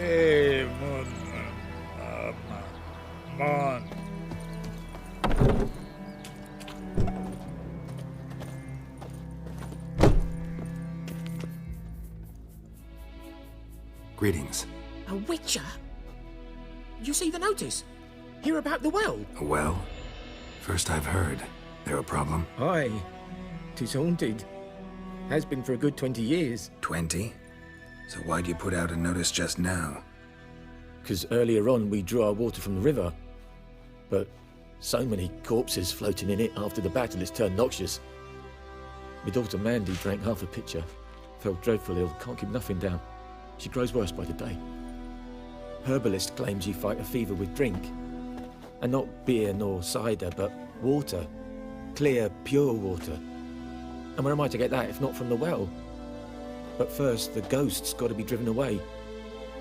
Hey, Mon. Greetings. A witcher? You see the notice? Hear about the well? A well? First I've heard. There a problem? Aye. 'Tis haunted. Has been for a good 20 years. 20? So why'd you put out a notice just now? 'Cause earlier on we drew our water from the river. But so many corpses floating in it after the battle it's turned noxious. My daughter Mandy drank half a pitcher. Fell dreadful ill, can't keep nothing down. She grows worse by the day. Herbalist claims you fight a fever with drink. And not beer nor cider, but water. Clear, pure water. And where am I to get that if not from the well? But first, the ghost's got to be driven away.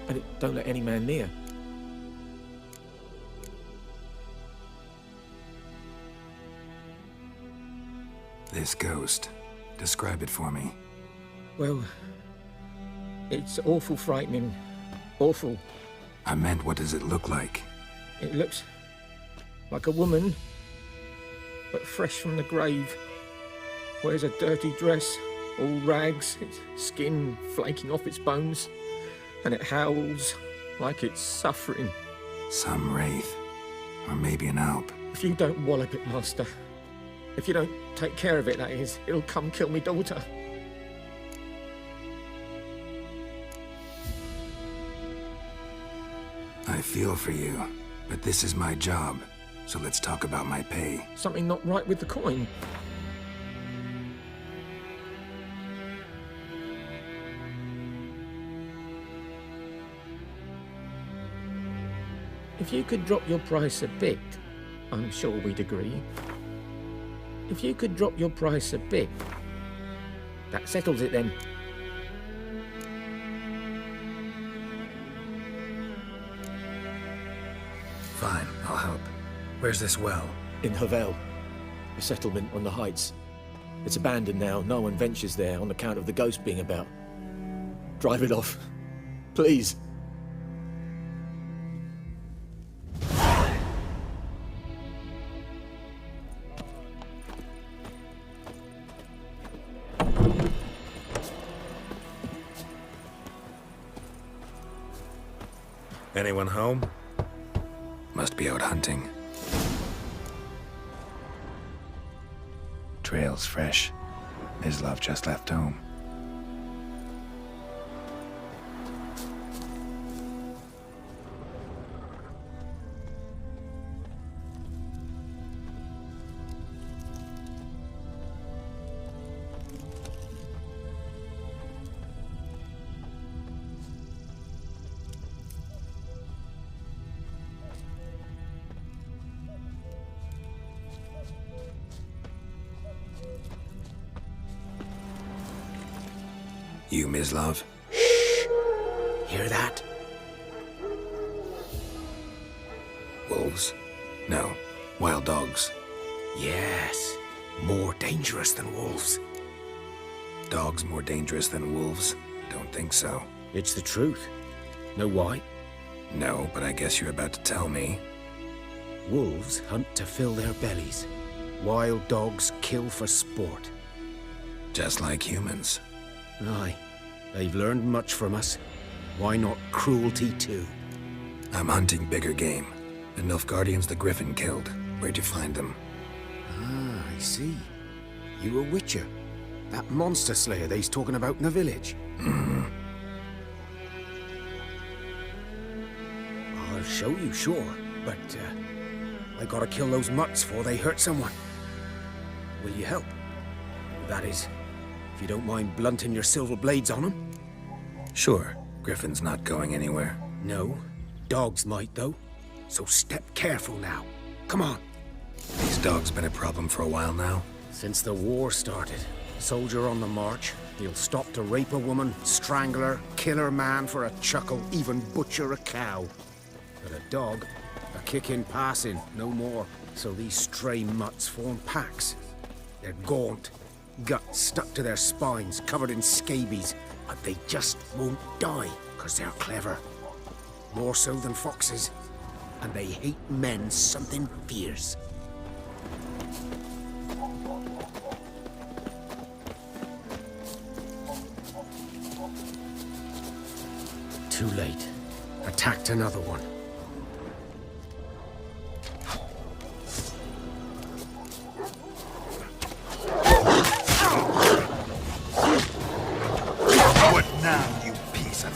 And it don't let any man near. This ghost. Describe it for me. Well, it's awful frightening. Awful. I meant, what does it look like? It looks like a woman, but fresh from the grave. Wears a dirty dress, all rags, its skin flaking off its bones, and it howls like it's suffering. Some wraith. Or maybe an alp. If you don't wallop it, Master, if you don't take care of it, that is, it'll come kill me daughter. I feel for you, but this is my job, so let's talk about my pay. Something not right with the coin. If you could drop your price a bit, I'm sure we'd agree. If you could drop your price a bit, that settles it then. Fine, I'll help. Where's this well? In Havel, a settlement on the heights. It's abandoned now. No one ventures there on account of the ghost being about. Drive it off, please. Anyone home? Must be out hunting. Trail's fresh. Mislav just left home. You, Mislav? Shh! Hear that? Wolves? No. Wild dogs. Yes. More dangerous than wolves. Dogs more dangerous than wolves? Don't think so. It's the truth. Know why? No, but I guess you're about to tell me. Wolves hunt to fill their bellies. Wild dogs kill for sport. Just like humans. Aye. They've learned much from us. Why not cruelty too? I'm hunting bigger game. The Nilfgaardians the Griffin killed. Where'd you find them? Ah, I see. You a witcher. That monster slayer they's talking about in the village. Mm-hmm. I'll show you, sure. But, I gotta kill those mutts before they hurt someone. Will you help? That is, if you don't mind blunting your silver blades on them. Sure. Griffin's not going anywhere. No. Dogs might, though. So step careful now. Come on. These dogs been a problem for a while now? Since the war started. Soldier on the march. He'll stop to rape a woman, strangle her, kill her man for a chuckle, even butcher a cow. But a dog, a kick in passing, no more. So these stray mutts form packs. They're gaunt, guts stuck to their spines, covered in scabies, but they just won't die, 'cause they're clever. more so than foxes. And they hate men something fierce. Too late. Attacked another one. What now, you piece of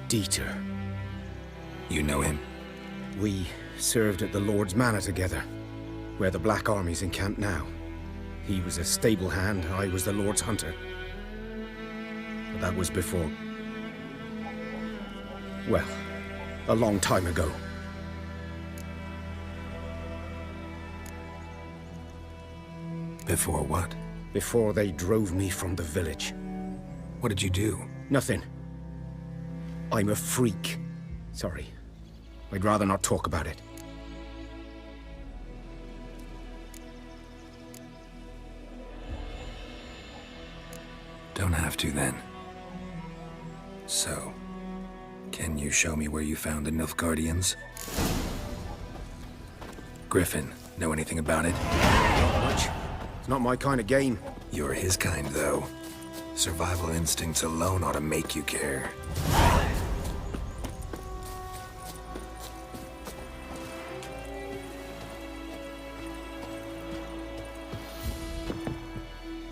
Dieter. You know him? We served at the Lord's Manor together, where the Black Army's encamped now. He was a stable hand, I was the Lord's hunter. But that was before... well, a long time ago. Before what? Before they drove me from the village. What did you do? Nothing. I'm a freak. Sorry. I'd rather not talk about it. Don't have to, then. So, can you show me where you found the Nilfgaardians? Griffin, know anything about it? Not much. It's not my kind of game. You're his kind, though. Survival instincts alone ought to make you care.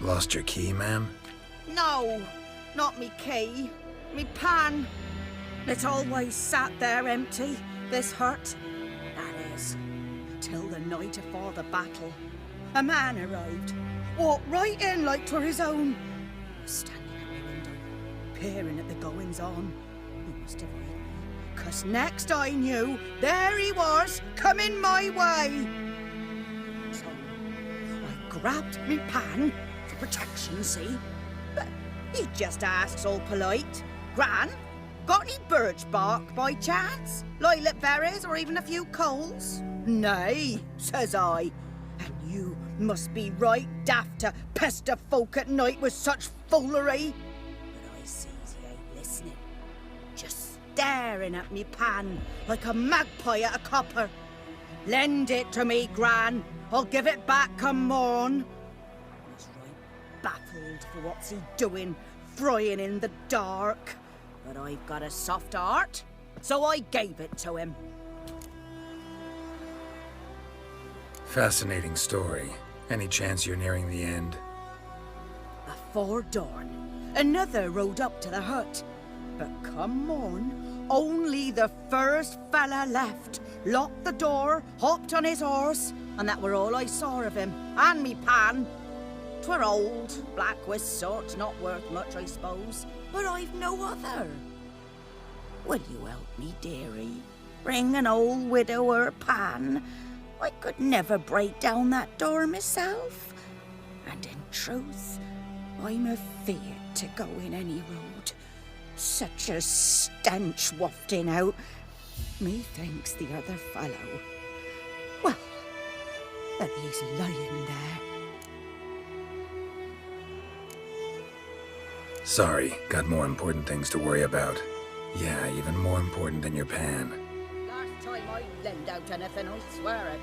Lost your key, ma'am? No, not me key. Me pan. It always sat there empty, this hut. That is, till the night afore the battle. A man arrived, walked right in like 'twere his own. Standing at the window, peering at the goings-on. He must have read me, 'cause next I knew, there he was, coming my way. So, I grabbed me pan, for protection, see? But he just asks all polite, Gran, got any birch bark by chance? Lilac berries or even a few coals? Nay, says I. And you must be right daft to pester folk at night with such foolery. But I sees he ain't listening. Just staring at me pan like a magpie at a copper. Lend it to me, Gran. I'll give it back come morn. He's right baffled for what's he doing, frying in the dark. But I've got a soft heart, so I gave it to him. Fascinating story. Any chance you're nearing the end? Before dawn, another rode up to the hut. But come morn, only the first fella left, locked the door, hopped on his horse, and that were all I saw of him, and me pan. 'Twere old, black with soot, not worth much, I suppose, but I've no other. Will you help me, dearie? Bring an old widower pan. I could never break down that door myself. And in truth, I'm afeard to go in any road. Such a stench wafting out. Methinks the other fellow, well, that he's lying there. Sorry, got more important things to worry about. Yeah, even more important than your pan. Last time I lend out anything, I swear it.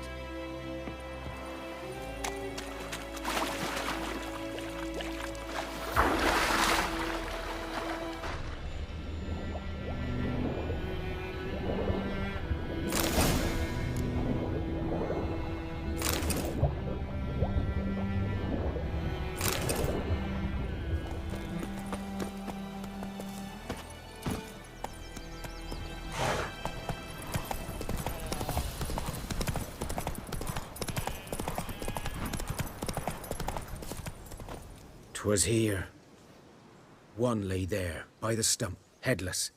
"'Twas here. One lay there, by the stump, headless.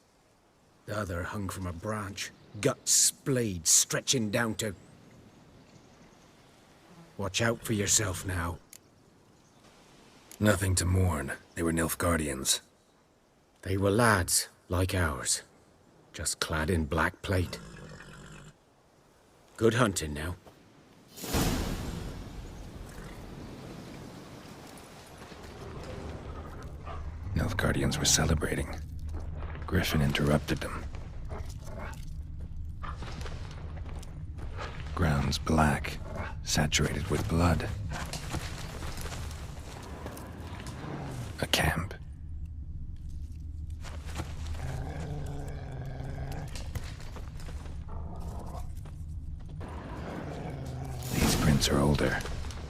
The other hung from a branch, guts splayed, stretching down to... Watch out for yourself now. Nothing to mourn. They were Nilfgaardians. They were lads, like ours. Just clad in black plate. Good hunting now. Nilfgaardians were celebrating. Griffin interrupted them. Ground's black, saturated with blood. A camp. These prints are older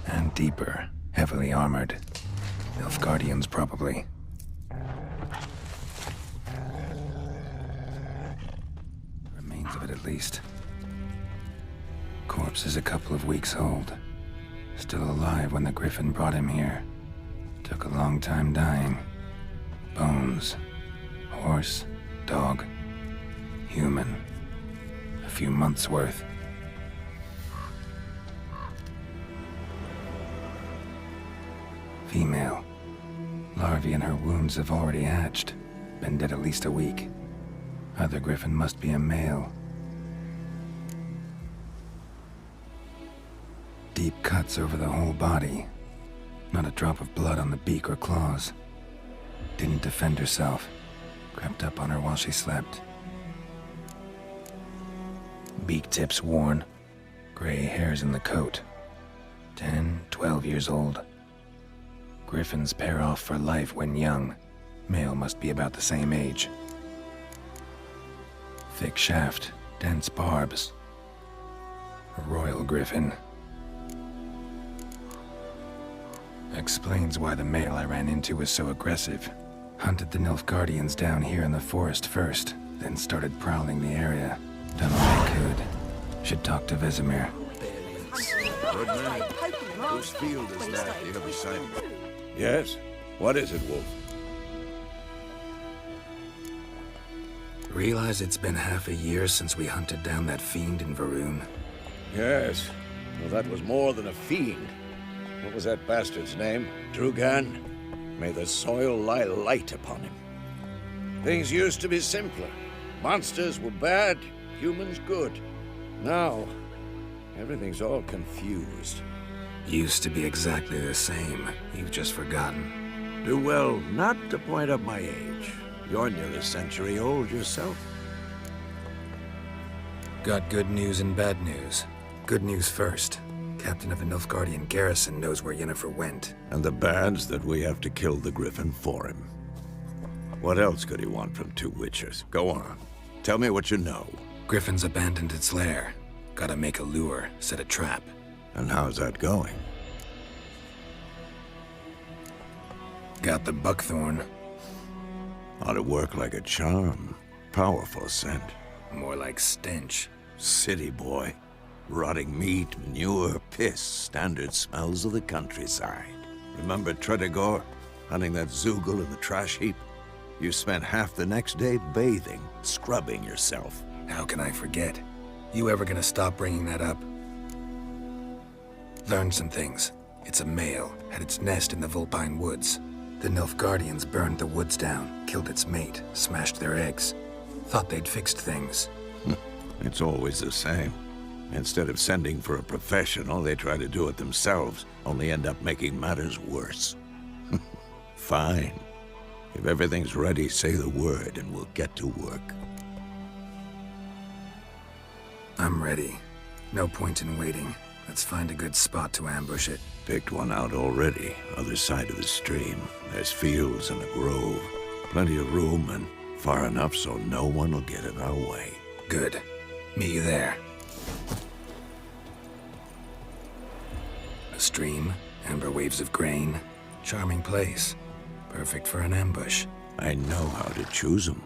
and deeper, heavily armored. Nilfgaardians, probably. Remains of it, at least. Corpse is a couple of weeks old. Still alive when the Griffin brought him here. Took a long time dying. Bones. Horse. Dog. Human. A few months' worth. Female. Larvae in her wounds have already hatched. Been dead at least a week. Other Griffin must be a male. Deep cuts over the whole body. Not a drop of blood on the beak or claws. Didn't defend herself. Crept up on her while she slept. Beak tips worn. Gray hairs in the coat. 10, 12 years old. Griffins pair off for life when young. Male must be about the same age. Thick shaft, dense barbs. A royal Griffin. Explains why the male I ran into was so aggressive. Hunted the Nilfgaardians down here in the forest first, then started prowling the area. Done all I could. Should talk to Vizima. Good man. Whose field is that here beside me? Yes? What is it, Wolf? Realize it's been half a year since we hunted down that fiend in Varun? Yes. Well, that was more than a fiend. What was that bastard's name? Drugan? May the soil lie light upon him. Things used to be simpler. Monsters were bad, humans good. Now, everything's all confused. Used to be exactly the same. You've just forgotten. Do well not to point up my age. You're nearly a century old yourself. Got good news and bad news. Good news first. Captain of the Nilfgaardian garrison knows where Yennefer went. And the bad's that we have to kill the Griffin for him. What else could he want from two witchers? Go on. Tell me what you know. Griffin's abandoned its lair. Gotta make a lure, set a trap. And how's that going? Got the buckthorn. Ought to work like a charm. Powerful scent. More like stench. City boy. Rotting meat, manure, piss, standard smells of the countryside. Remember Tredegor? Hunting that Zoogle in the trash heap? You spent half the next day bathing, scrubbing yourself. How can I forget? You ever gonna stop bringing that up? Learned some things. It's a male, had its nest in the Vulpine Woods. The Nilfgaardians burned the woods down, killed its mate, smashed their eggs. Thought they'd fixed things. It's always the same. Instead of sending for a professional, they try to do it themselves, only end up making matters worse. Fine. If everything's ready, say the word and we'll get to work. I'm ready. No point in waiting. Let's find a good spot to ambush it. Picked one out already, other side of the stream. There's fields and a grove. Plenty of room and far enough so no one will get in our way. Good. Meet you there. A stream, amber waves of grain. Charming place. Perfect for an ambush. I know how to choose them.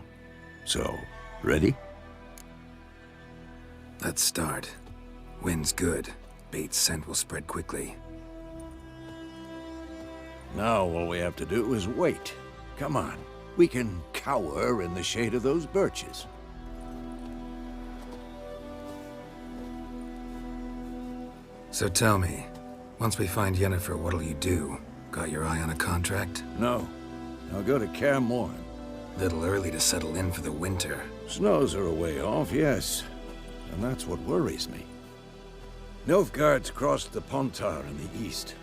So, ready? Let's start. Wind's good. Bait's scent will spread quickly. Now all we have to do is wait. Come on. We can cower in the shade of those birches. So tell me, once we find Yennefer, what'll you do? Got your eye on a contract? No. I'll go to Kaer Morhen. Little early to settle in for the winter. Snows are a way off, yes. And that's what worries me. Nilfgaard's crossed the Pontar in the east.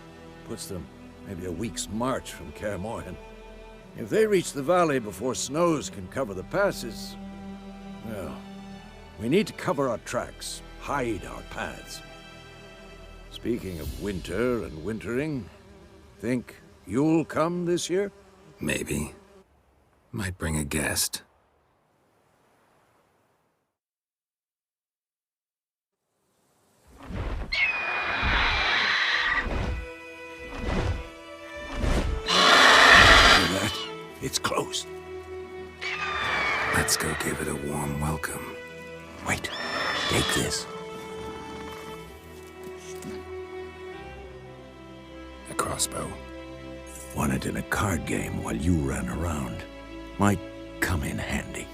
Puts them maybe a week's march from Kaer Morhen. If they reach the valley before snows can cover the passes, well, we need to cover our tracks, hide our paths. Speaking of winter and wintering, think you'll come this year? Maybe. Might bring a guest. It's close. Let's go give it a warm welcome. Wait, take this. A crossbow. Won it in a card game while you ran around. Might come in handy.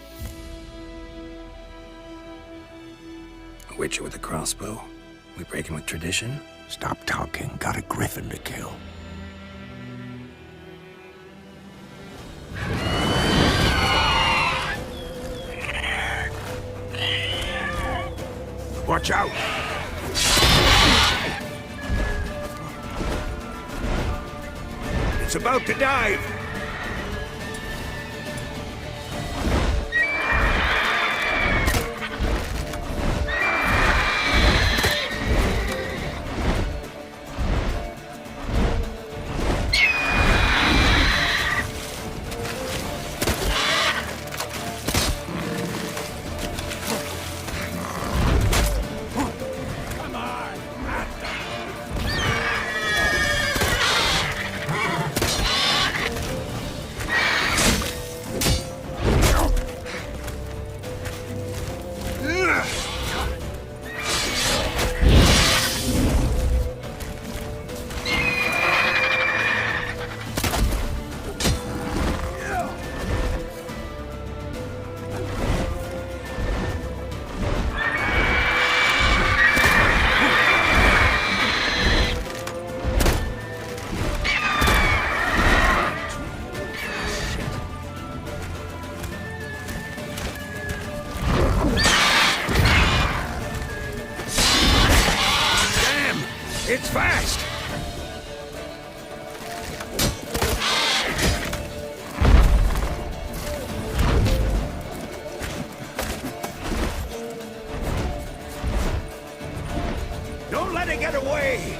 A witcher with a crossbow? We breaking with tradition? Stop talking. Got a griffin to kill. Watch out! It's about to dive! It's fast! Don't let it get away!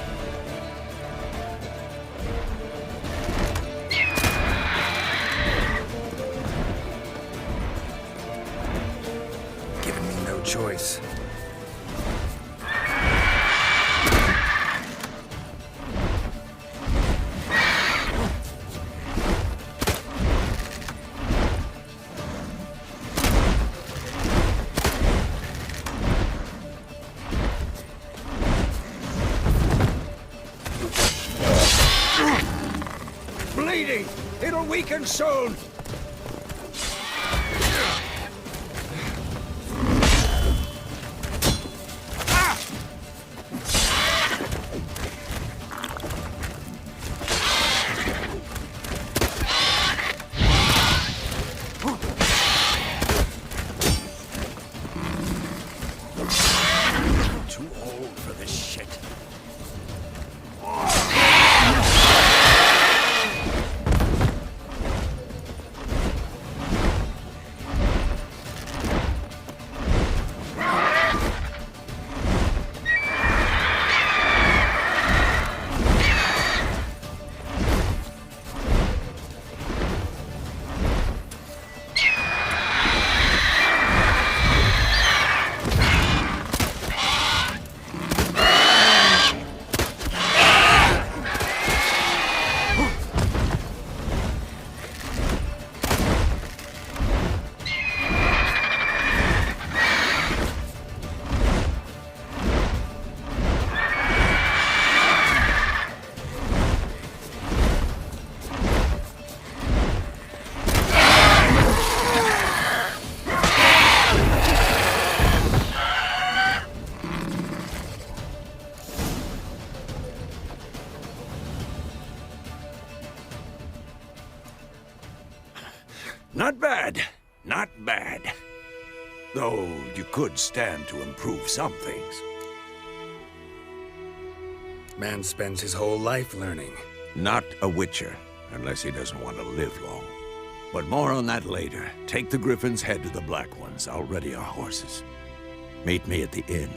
Giving me no choice. Bleeding! It'll weaken soon! Too old for this shit. Not bad. Not bad. Though you could stand to improve some things. Man spends his whole life learning. Not a witcher, unless he doesn't want to live long. But more on that later. Take the Griffins, head to the Black Ones. I'll ready our horses. Meet me at the inn.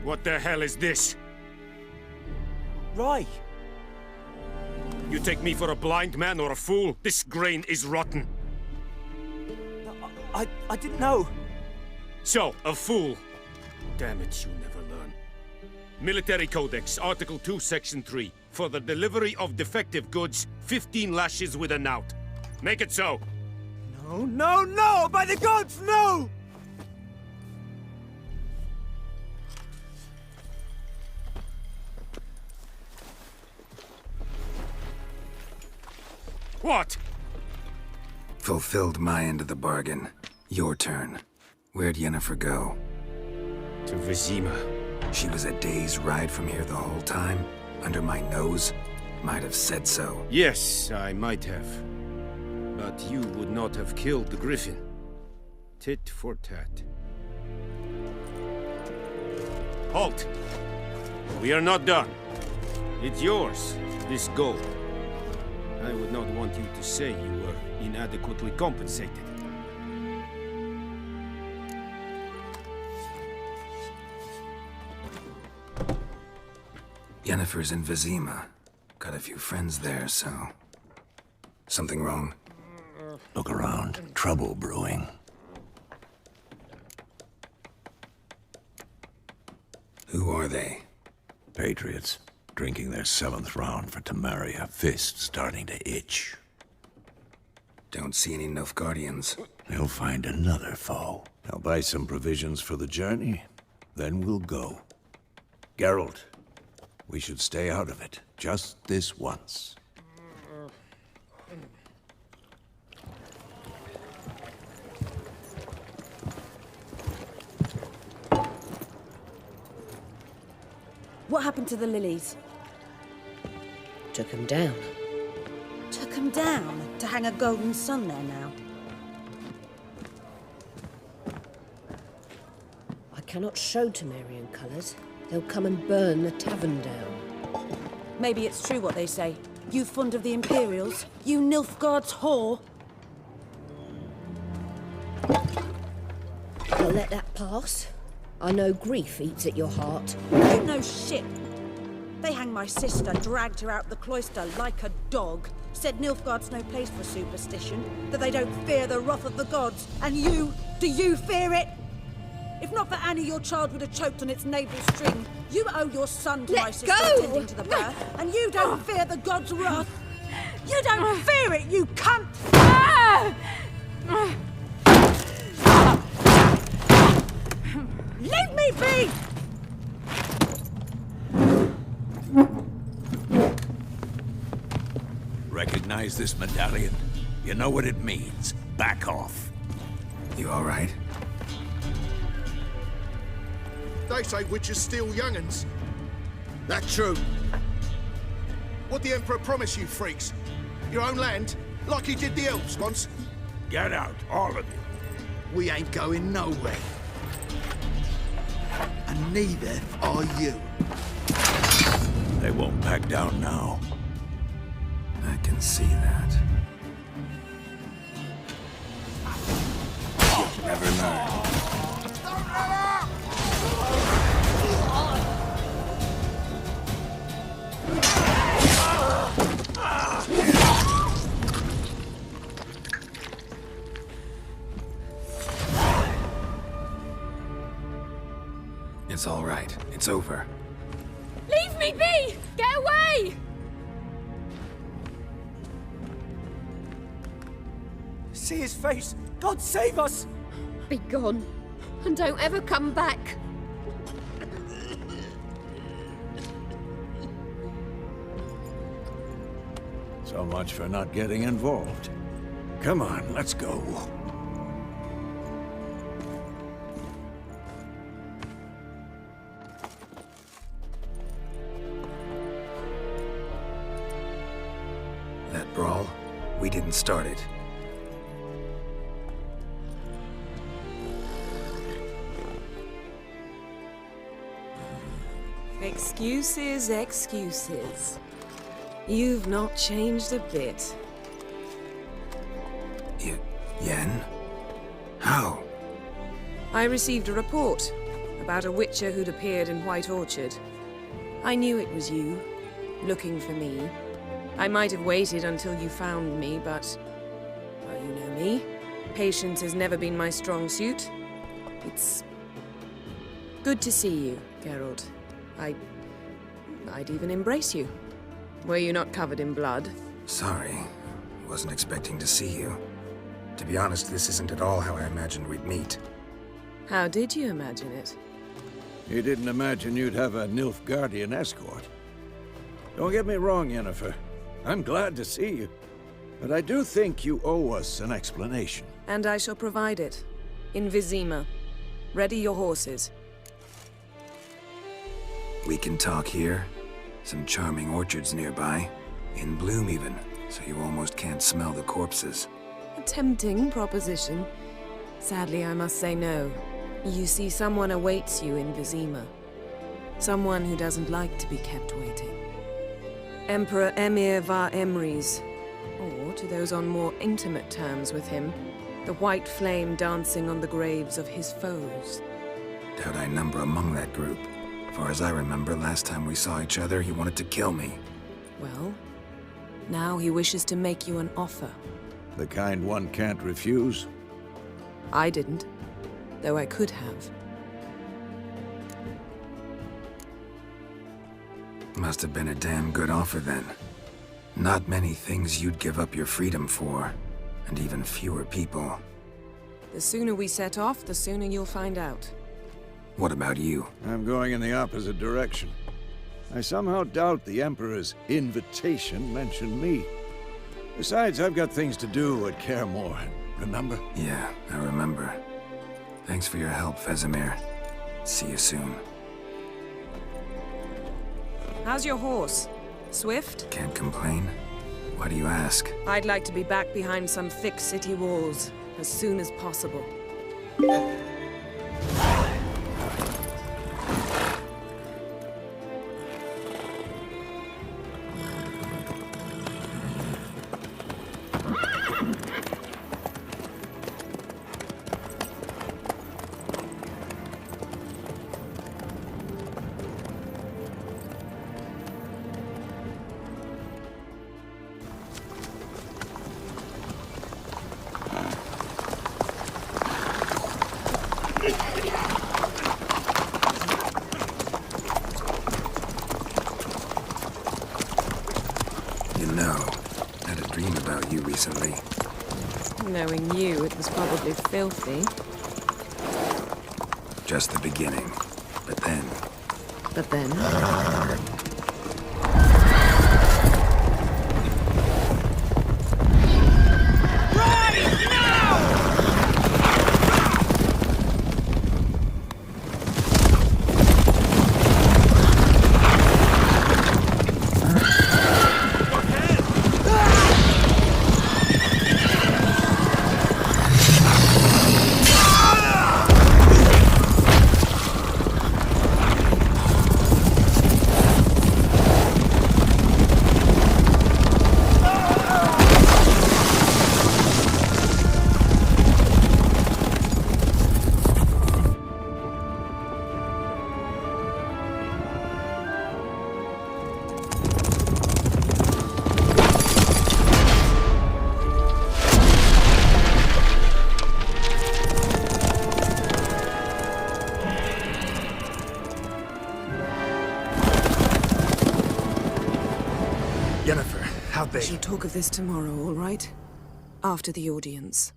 What the hell is this? Right. You take me for a blind man or a fool? This grain is rotten. I didn't know. So, a fool. Damn it, you never learn. Military Codex, Article 2, Section 3. For the delivery of defective goods, 15 lashes with a knout. Make it so. No, no, no! By the gods, no! What? Fulfilled my end of the bargain. Your turn. Where'd Yennefer go? To Vizima. She was a day's ride from here the whole time? Under my nose? Might have said so. Yes, I might have. But you would not have killed the Griffin. Tit for tat. Halt! We are not done. It's yours, this gold. I would not want you to say you were inadequately compensated. Yennefer's in Vizima. Got a few friends there, so... Something wrong? Look around. Trouble brewing. Who are they? Patriots. Drinking their 7th round for Temeria. Fist starting to itch. Don't see any Nilfgaardians. They'll find another foe. I'll buy some provisions for the journey. Then we'll go. Geralt, we should stay out of it. Just this once. What happened to the lilies? Took him down. Took them down to hang a golden sun there now. I cannot show Temerian colours. They'll come and burn the tavern down. Maybe it's true what they say. You fond of the Imperials? You Nilfgaard's whore? I'll let that pass. I know grief eats at your heart. You know shit. They hanged my sister, dragged her out the cloister like a dog. Said Nilfgaard's no place for superstition, that they don't fear the wrath of the gods. And you, do you fear it? If not for Annie, your child would have choked on its navel string. You owe your son to my sister attending to the birth, and you don't fear the gods' wrath. You don't fear it, you cunt! Leave me be! Recognize this medallion? You know what it means. Back off. You all right? They say witches steal young'uns. That true. What the Emperor promised you freaks? Your own land? Like he did the elves once? Get out, all of you. We ain't going nowhere. And neither are you. They won't back down now. I can see that. Never learn. It's all right. It's over. Leave me be! Get away! See his face! God save us! Be gone, and don't ever come back. So much for not getting involved. Come on, let's go. That brawl, we didn't start it. Excuses, excuses. You've not changed a bit. Yen? How? I received a report about a witcher who'd appeared in White Orchard. I knew it was you, looking for me. I might have waited until you found me, but... well, you know me. Patience has never been my strong suit. It's... good to see you, Geralt. I'd even embrace you. Were you not covered in blood? Sorry. Wasn't expecting to see you. To be honest, this isn't at all how I imagined we'd meet. How did you imagine it? You didn't imagine you'd have a Nilfgaardian escort. Don't get me wrong, Yennefer. I'm glad to see you. But I do think you owe us an explanation. And I shall provide it. In Vizima. Ready your horses. We can talk here. Some charming orchards nearby. In bloom even, so you almost can't smell the corpses. A tempting proposition. Sadly, I must say no. You see, someone awaits you in Vizima. Someone who doesn't like to be kept waiting. Emperor Emir var Emrys. Or, to those on more intimate terms with him, the white flame dancing on the graves of his foes. Doubt I number among that group. Far as I remember, last time we saw each other, he wanted to kill me. Well, now he wishes to make you an offer. The kind one can't refuse. I didn't, though I could have. Must have been a damn good offer then. Not many things you'd give up your freedom for, and even fewer people. The sooner we set off, the sooner you'll find out. What about you? I'm going in the opposite direction. I somehow doubt the Emperor's invitation mentioned me. Besides, I've got things to do at Kaer Morhen, remember? Yeah, I remember. Thanks for your help, Vesemir. See you soon. How's your horse? Swift? Can't complain. Why do you ask? I'd like to be back behind some thick city walls as soon as possible. You know, I had a dream about you recently. Knowing you, it was probably filthy. Just the beginning. But then... But then... be? We shall talk of this tomorrow, all right? After the audience.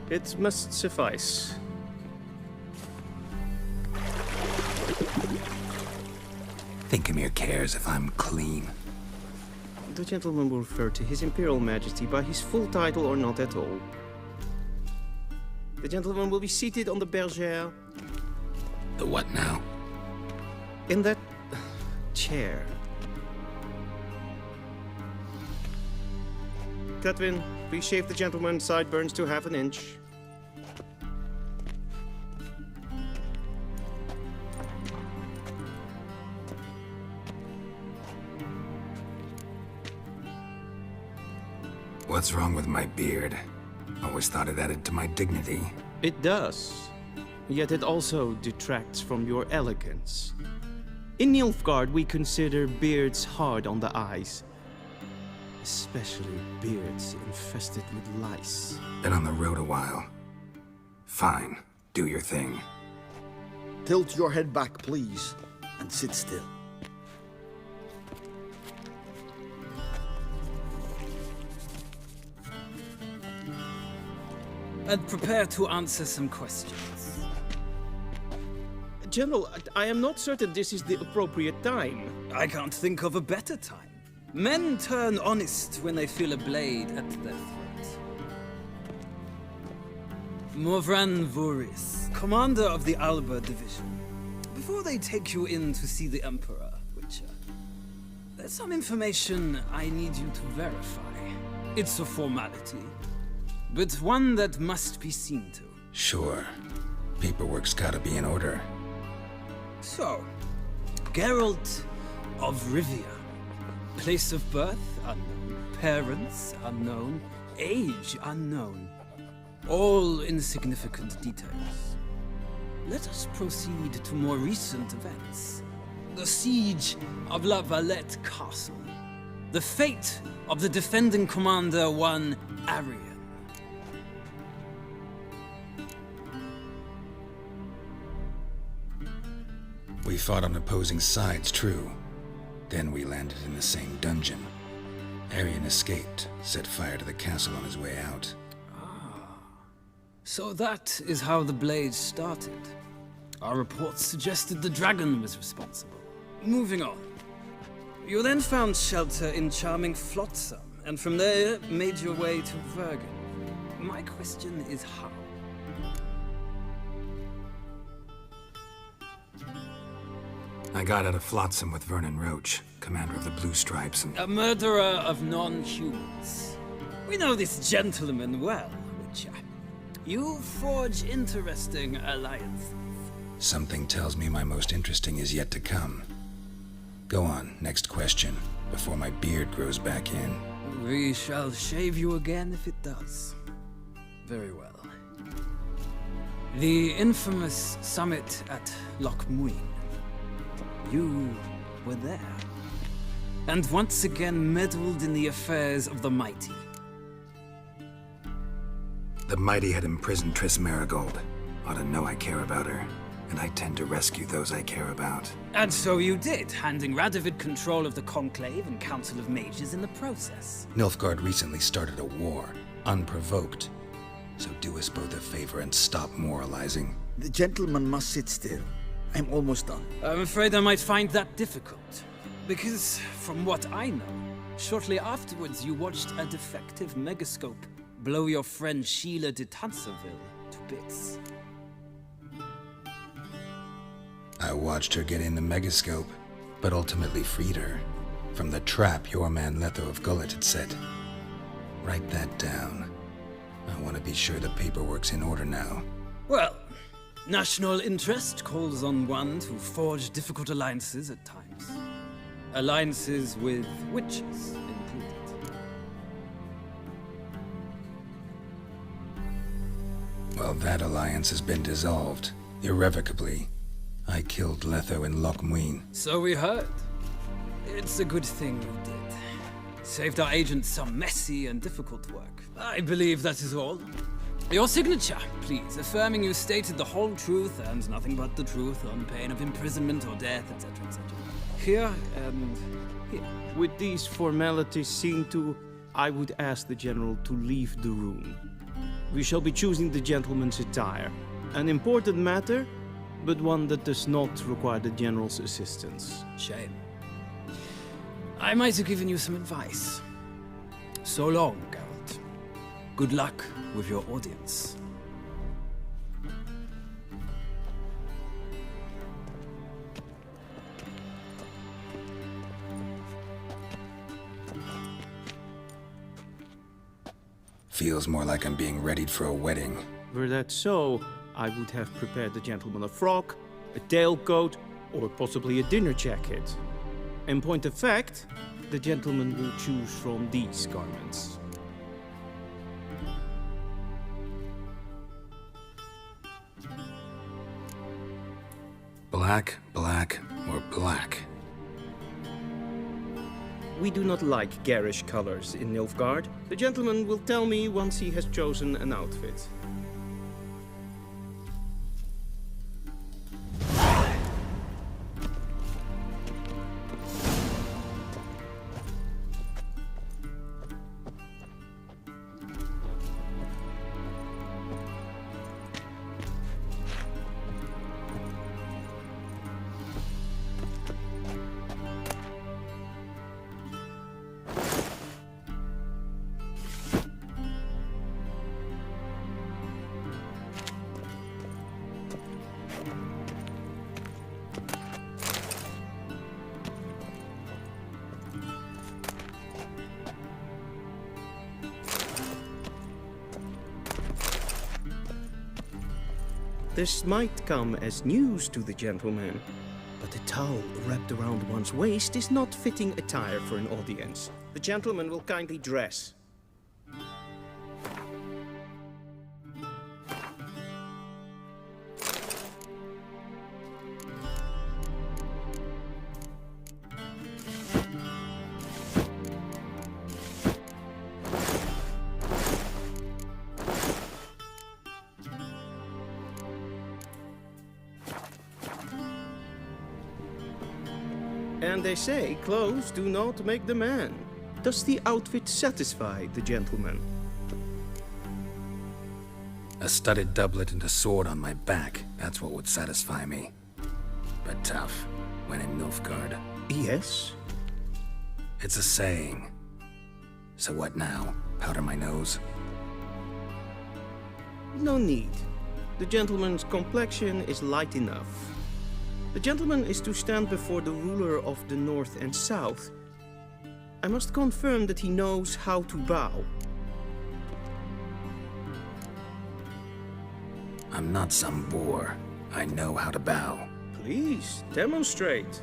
It must suffice. Thinkamere cares if I'm clean. The gentleman will refer to His Imperial Majesty by his full title or not at all. The gentleman will be seated on the bergère. The what now? In that chair. Catwin, please shave the gentleman's sideburns to half an inch. What's wrong with my beard? Always thought it added to my dignity. It does. Yet it also detracts from your elegance. In Nilfgaard, we consider beards hard on the eyes. Especially beards infested with lice. Been on the road a while. Fine, do your thing. Tilt your head back, please, and sit still. And prepare to answer some questions. General, I am not certain this is the appropriate time. I can't think of a better time. Men turn honest when they feel a blade at their throat. Morvran Voris, commander of the Alba Division. Before they take you in to see the Emperor, Witcher, there's some information I need you to verify. It's a formality, but one that must be seen to. Sure. Paperwork's gotta be in order. So, Geralt of Rivia. Place of birth, unknown. Parents, unknown. Age, unknown. All insignificant details. Let us proceed to more recent events. The siege of La Valette Castle. The fate of the defending commander, one Arian. We fought on opposing sides, true. Then we landed in the same dungeon. Arian escaped, set fire to the castle on his way out. So that is how the Blade started. Our reports suggested the dragon was responsible. Moving on. You then found shelter in charming Flotsam, and from there made your way to Vergen. My question is how? I got out of Flotsam with Vernon Roach, commander of the Blue Stripes, and... A murderer of non-humans. We know this gentleman well, Witcher. You forge interesting alliances. Something tells me my most interesting is yet to come. Go on, next question, before my beard grows back in. We shall shave you again if it does. Very well. The infamous summit at Loch Muin. You were there. And once again meddled in the affairs of the mighty. The mighty had imprisoned Triss Marigold. Ought to know I care about her, and I tend to rescue those I care about. And so you did, handing Radovid control of the Conclave and Council of Mages in the process. Nilfgaard recently started a war, unprovoked. So do us both a favor and stop moralizing. The gentleman must sit still. I'm almost done. I'm afraid I might find that difficult. Because, from what I know, shortly afterwards you watched a defective megascope blow your friend Sheila de Tanserville to bits. I watched her get in the megascope, but ultimately freed her from the trap your man Letho of Gullet had set. Write that down. I want to be sure the paperwork's in order now. Well, national interest calls on one to forge difficult alliances at times. Alliances with witches included. Well, that alliance has been dissolved. Irrevocably. I killed Letho in Loch Muin. So we heard. It's a good thing you did. Saved our agents some messy and difficult work. I believe that is all. Your signature, please, affirming you stated the whole truth and nothing but the truth on pain of imprisonment or death, etc., etc. Here and here. With these formalities seen to, I would ask the General to leave the room. We shall be choosing the gentleman's attire. An important matter, but one that does not require the General's assistance. Shame. I might have given you some advice. So long, Geralt. Good luck with your audience. Feels more like I'm being readied for a wedding. Were that so, I would have prepared the gentleman a frock, a tailcoat, or possibly a dinner jacket. In point of fact, the gentleman will choose from these garments. Black, black, or black? We do not like garish colors in Nilfgaard. The gentleman will tell me once he has chosen an outfit. This might come as news to the gentleman, but a towel wrapped around one's waist is not fitting attire for an audience. The gentleman will kindly dress. And they say clothes do not make the man. Does the outfit satisfy the gentleman? A studded doublet and a sword on my back, that's what would satisfy me. But tough, when in Nilfgaard. Yes? It's a saying. So what now? Powder my nose? No need. The gentleman's complexion is light enough. The gentleman is to stand before the ruler of the North and South. I must confirm that he knows how to bow. I'm not some boor. I know how to bow. Please, demonstrate.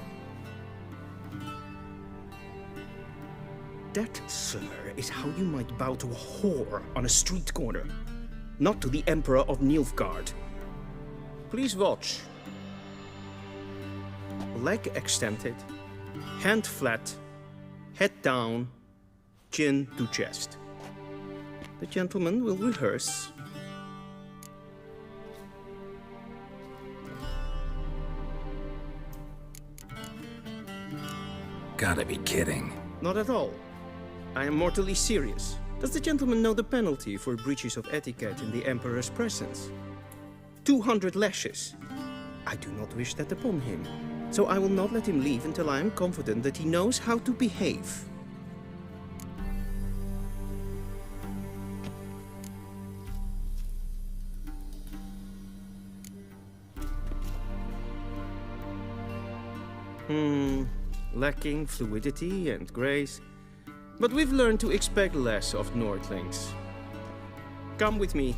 That, sir, is how you might bow to a whore on a street corner, not to the Emperor of Nilfgaard. Please watch. Leg extended, hand flat, head down, chin to chest. The gentleman will rehearse. Gotta be kidding. Not at all. I am mortally serious. Does the gentleman know the penalty for breaches of etiquette in the Emperor's presence? 200 lashes. I do not wish that upon him, so I will not let him leave until I am confident that he knows how to behave. Lacking fluidity and grace, but we've learned to expect less of Nordlings. Come with me.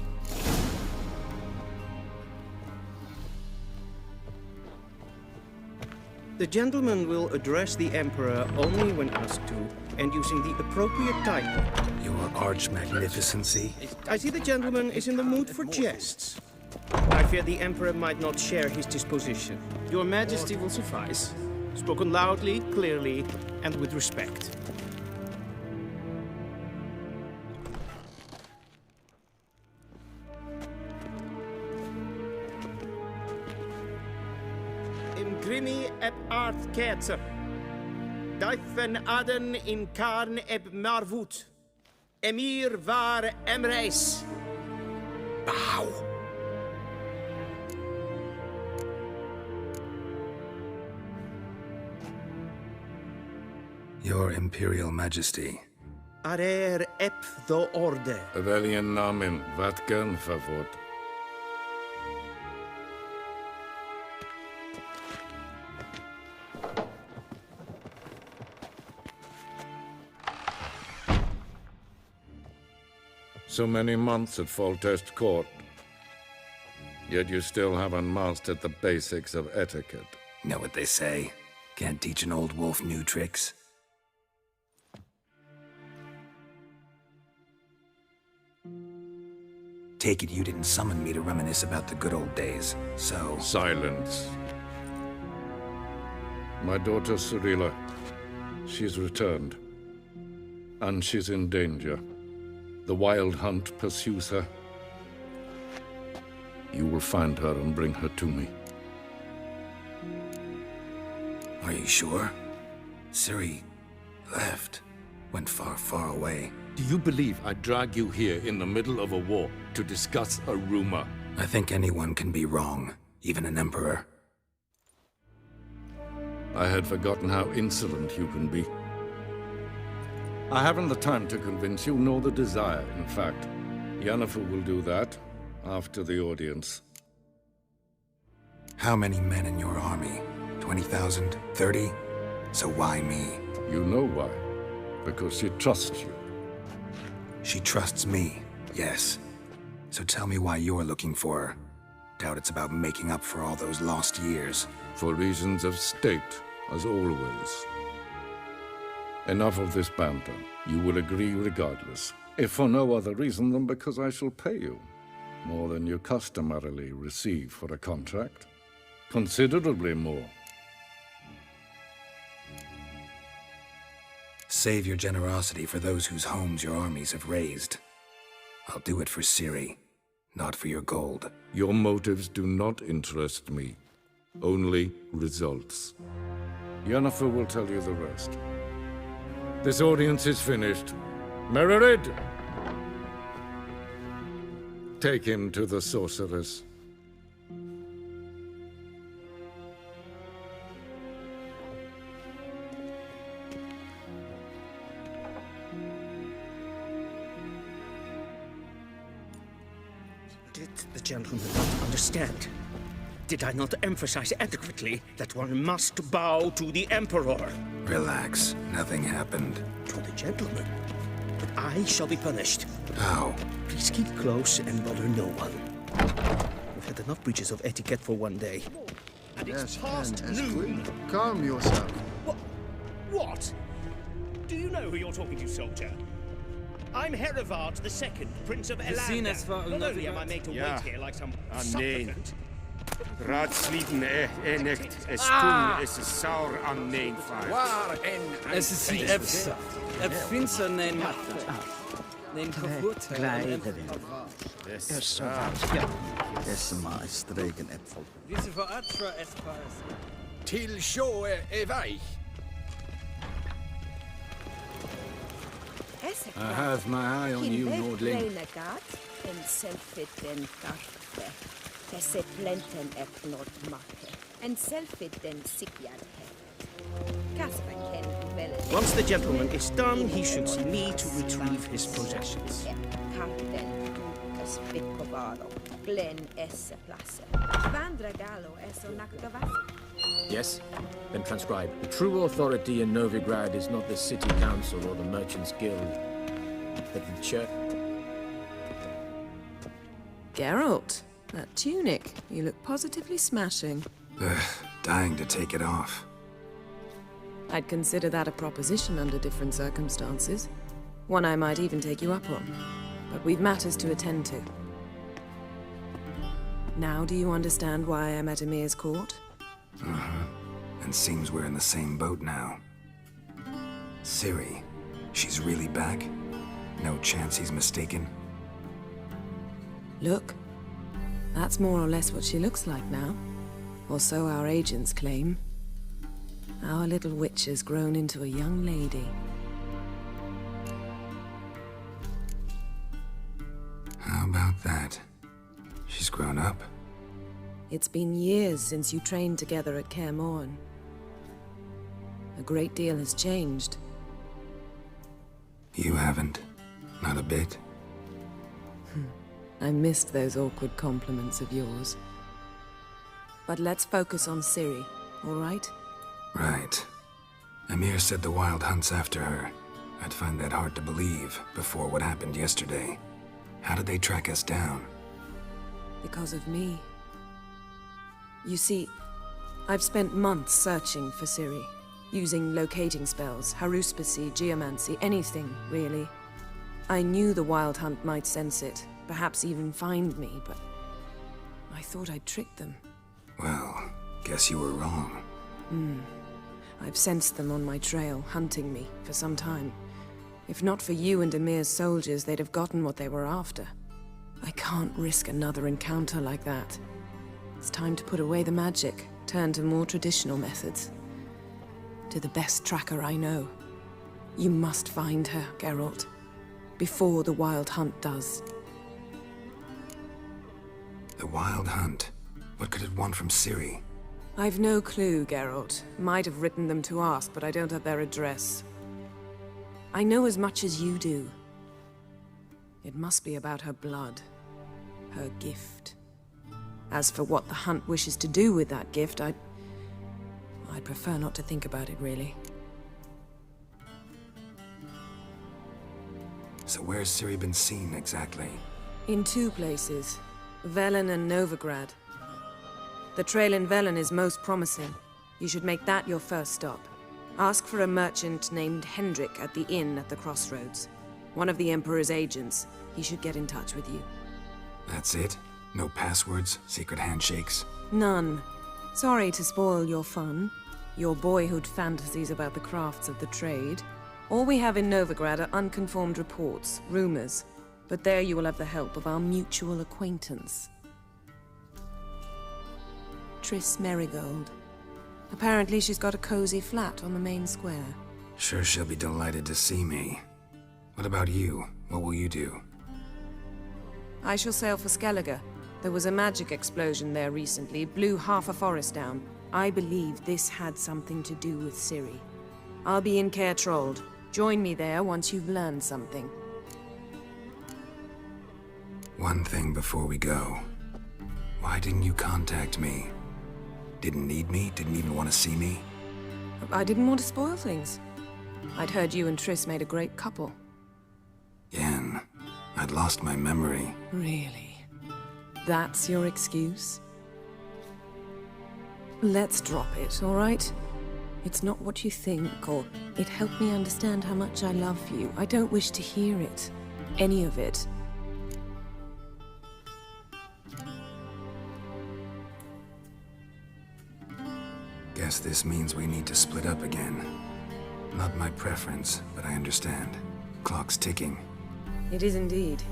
The gentleman will address the Emperor only when asked to, and using the appropriate title. Your arch-magnificency? I see the gentleman is in the mood for jests. I fear the Emperor might not share his disposition. Your Majesty will suffice. Spoken loudly, clearly, and with respect. Imgrimi eb art ketzer. Daifen aden in karn eb marvut. Emir var emreis. Bow. Your Imperial Majesty. Arer ep the orde. Velian namen, vatgen favort. So many months at Foltest Court, yet you still haven't mastered the basics of etiquette. Know what they say? Can't teach an old wolf new tricks. Take it you didn't summon me to reminisce about the good old days, so... Silence. My daughter Ciri, she's returned. And she's in danger. The Wild Hunt pursues her. You will find her and bring her to me. Are you sure? Ciri left. Went far, far away. Do you believe I drag you here in the middle of a war to discuss a rumor? I think anyone can be wrong, even an emperor. I had forgotten how insolent you can be. I haven't the time to convince you, nor the desire, in fact. Yennefer will do that after the audience. How many men in your army? 20,000? 30? So why me? You know why. Because she trusts you. She trusts me, yes. So tell me why you're looking for her. Doubt it's about making up for all those lost years. For reasons of state, as always. Enough of this banter. You will agree regardless. If for no other reason than because I shall pay you. More than you customarily receive for a contract. Considerably more. Save your generosity for those whose homes your armies have razed. I'll do it for Ciri, not for your gold. Your motives do not interest me. Only results. Yennefer will tell you the rest. This audience is finished. Mererid! Take him to the sorceress. Did the gentleman not understand? Did I not emphasize adequately that one must bow to the Emperor? Relax. Nothing happened. To the gentleman. But I shall be punished. How? Please keep close and bother no one. We've had enough breaches of etiquette for one day. And it's past noon. Calm yourself. What? Do you know who you're talking to, soldier? I'm Herivard II, Prince of Vengerberg. Elanda. Not only am I made to wait here like some supplicant. Raadsliden echt tun, es is saur an nein fire. Es ist die Epsa. Epfinser nein macht. Nein kaputt. Diese veratra espas. Till sjå väg. I have my eye on you, Nordling. Once the gentleman is done, he should see me to retrieve his possessions. Yes? Then transcribe. The true authority in Novigrad is not the city council or the merchants' guild, but the church. Geralt, that tunic. You look positively smashing. Ugh, dying to take it off. I'd consider that a proposition under different circumstances. One I might even take you up on. But we've matters to attend to. Now do you understand why I'm at Emir's court? Uh-huh. And seems we're in the same boat now. Ciri, she's really back? No chance he's mistaken? Look, that's more or less what she looks like now. Or so our agents claim. Our little witch has grown into a young lady. How about that? She's grown up? It's been years since you trained together at Kaer Morhen. A great deal has changed. You haven't? Not a bit? I missed those awkward compliments of yours. But let's focus on Ciri, all right? Right. Emir said the Wild Hunt's after her. I'd find that hard to believe before what happened yesterday. How did they track us down? Because of me. You see, I've spent months searching for Ciri, using locating spells, haruspicy, geomancy, anything, really. I knew the Wild Hunt might sense it, perhaps even find me, but I thought I'd tricked them. Well, guess you were wrong. I've sensed them on my trail, hunting me, for some time. If not for you and Emir's soldiers, they'd have gotten what they were after. I can't risk another encounter like that. It's time to put away the magic, turn to more traditional methods. To the best tracker I know. You must find her, Geralt. Before the Wild Hunt does. The Wild Hunt? What could it want from Ciri? I've no clue, Geralt. Might have written them to ask, but I don't have their address. I know as much as you do. It must be about her blood. Her gift. As for what the Hunt wishes to do with that gift, I'd prefer not to think about it, really. So where's Ciri been seen, exactly? In two places. Velen and Novigrad. The trail in Velen is most promising. You should make that your first stop. Ask for a merchant named Hendrik at the inn at the crossroads. One of the Emperor's agents. He should get in touch with you. That's it? No passwords? Secret handshakes? None. Sorry to spoil your fun. Your boyhood fantasies about the crafts of the trade. All we have in Novigrad are unconfirmed reports, rumors. But there you will have the help of our mutual acquaintance. Triss Merigold. Apparently she's got a cozy flat on the main square. Sure she'll be delighted to see me. What about you? What will you do? I shall sail for Skellige. There was a magic explosion there recently, blew half a forest down. I believe this had something to do with Ciri. I'll be in Caer Trold. Join me there once you've learned something. One thing before we go. Why didn't you contact me? Didn't need me? Didn't even want to see me? I didn't want to spoil things. I'd heard you and Triss made a great couple. Yen, I'd lost my memory. Really? That's your excuse? Let's drop it, all right? It's not what you think, or it helped me understand how much I love you. I don't wish to hear it. Any of it. Guess this means we need to split up again. Not my preference, but I understand. Clock's ticking. It is indeed.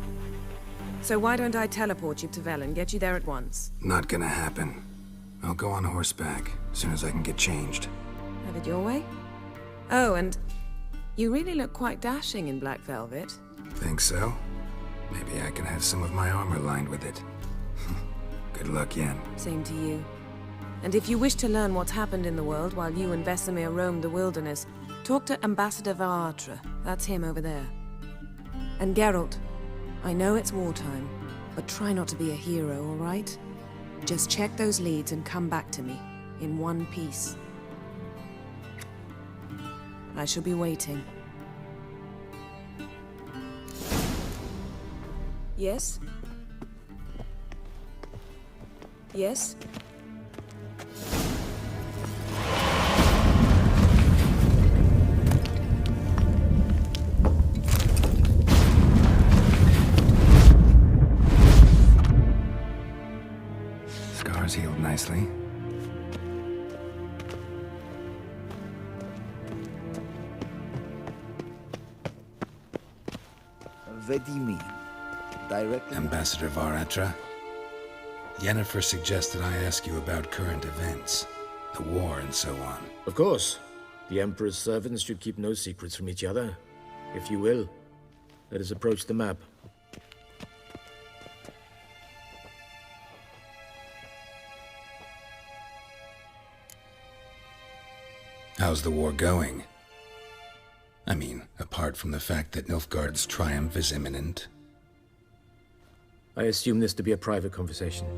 So why don't I teleport you to Velen, get you there at once? Not gonna happen. I'll go on horseback, as soon as I can get changed. Have it your way? Oh, and you really look quite dashing in black velvet. Think so? Maybe I can have some of my armor lined with it. Good luck, Yen. Same to you. And if you wish to learn what's happened in the world while you and Vesemir roamed the wilderness, talk to Ambassador Varatra. That's him over there. And Geralt, I know it's wartime, but try not to be a hero, all right? Just check those leads and come back to me, in one piece. I shall be waiting. Yes? Yes? Scars healed nicely. Vizima. Directly. Ambassador Varatra, Yennefer suggested I ask you about current events, the war and so on. Of course. The Emperor's servants should keep no secrets from each other. If you will, let us approach the map. How's the war going? I mean, apart from the fact that Nilfgaard's triumph is imminent. I assume this to be a private conversation.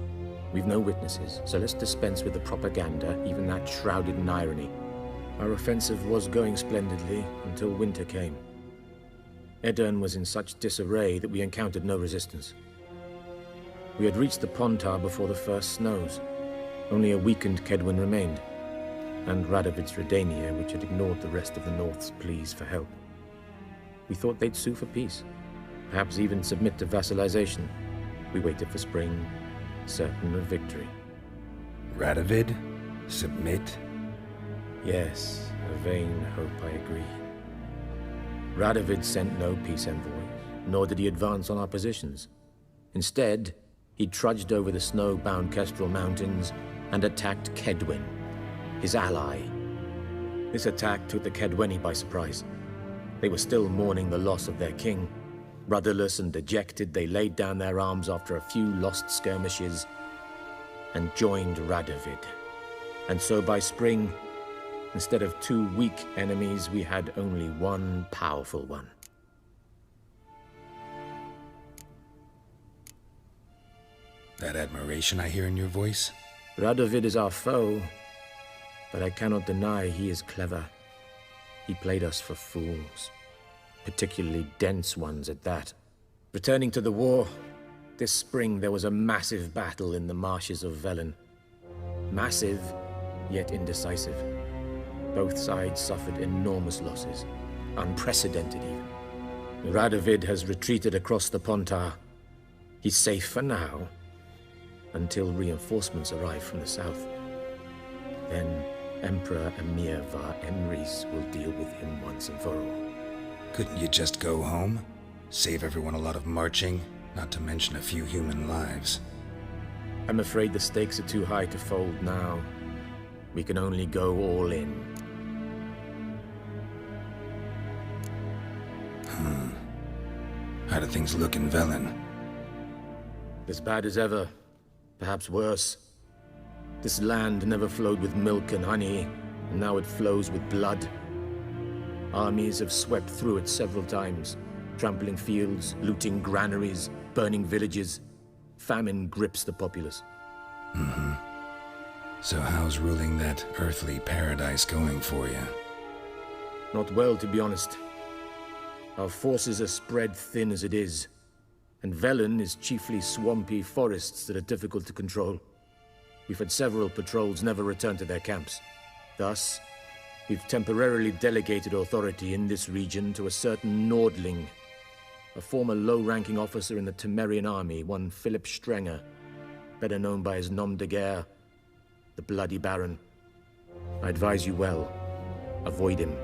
We've no witnesses, so let's dispense with the propaganda, even that shrouded in irony. Our offensive was going splendidly until winter came. Edirn was in such disarray that we encountered no resistance. We had reached the Pontar before the first snows. Only a weakened Kedwin remained, and Radovid's Redania, which had ignored the rest of the North's pleas for help. We thought they'd sue for peace, perhaps even submit to vassalization. We waited for spring, certain of victory. Radovid? Submit? Yes, a vain hope, I agree. Radovid sent no peace envoys, nor did he advance on our positions. Instead, he trudged over the snow-bound Kestrel Mountains and attacked Kedwin, his ally. This attack took the Kedweni by surprise. They were still mourning the loss of their king. Rudderless and dejected, they laid down their arms after a few lost skirmishes and joined Radovid. And so by spring, instead of 2 weak enemies, we had only one powerful one. That admiration I hear in your voice? Radovid is our foe, but I cannot deny he is clever. He played us for fools, particularly dense ones at that. Returning to the war, this spring there was a massive battle in the marshes of Velen. Massive, yet indecisive. Both sides suffered enormous losses, unprecedented even. Radovid has retreated across the Pontar. He's safe for now, until reinforcements arrive from the south. Then Emperor Emir var Emrys will deal with him once and for all. Couldn't you just go home? Save everyone a lot of marching, not to mention a few human lives. I'm afraid the stakes are too high to fold now. We can only go all in. How do things look in Velen? As bad as ever, perhaps worse. This land never flowed with milk and honey, and now it flows with blood. Armies have swept through it several times, trampling fields, looting granaries, burning villages. Famine grips the populace. So how's ruling that earthly paradise going for you? Not well, to be honest. Our forces are spread thin as it is, and Velen is chiefly swampy forests that are difficult to control. We've had several patrols never return to their camps. Thus, we've temporarily delegated authority in this region to a certain Nordling, a former low-ranking officer in the Temerian army, one Philip Strenger, better known by his nom de guerre, the Bloody Baron. I advise you well. Avoid him.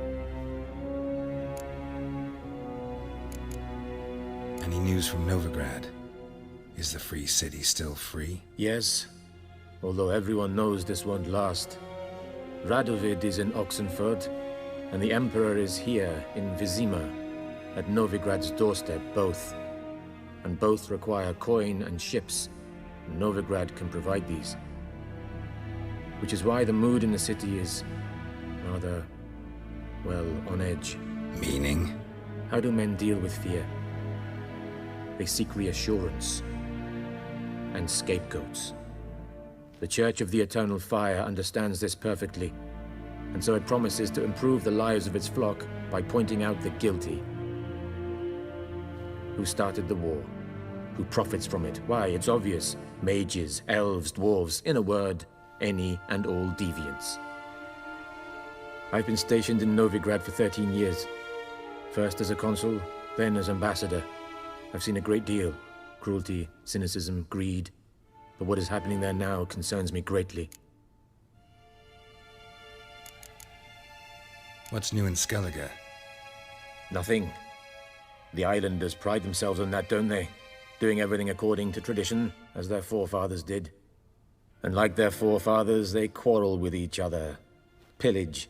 Any news from Novigrad? Is the free city still free? Yes, although everyone knows this won't last. Radovid is in Oxenfurt, and the Emperor is here in Vizima, at Novigrad's doorstep, both. And both require coin and ships. Novigrad can provide these. Which is why the mood in the city is rather, well, on edge. Meaning? How do men deal with fear? They seek reassurance and scapegoats. The Church of the Eternal Fire understands this perfectly, and so it promises to improve the lives of its flock by pointing out the guilty. Who started the war? who profits from it. Why, it's obvious. Mages, elves, dwarves, in a word, any and all deviants. I've been stationed in Novigrad for 13 years. First as a consul, then as ambassador. I've seen a great deal. Cruelty, cynicism, greed. But what is happening there now concerns me greatly. What's new in Skellige? Nothing. The islanders pride themselves on that, don't they? Doing everything according to tradition, as their forefathers did. And like their forefathers, they quarrel with each other, pillage,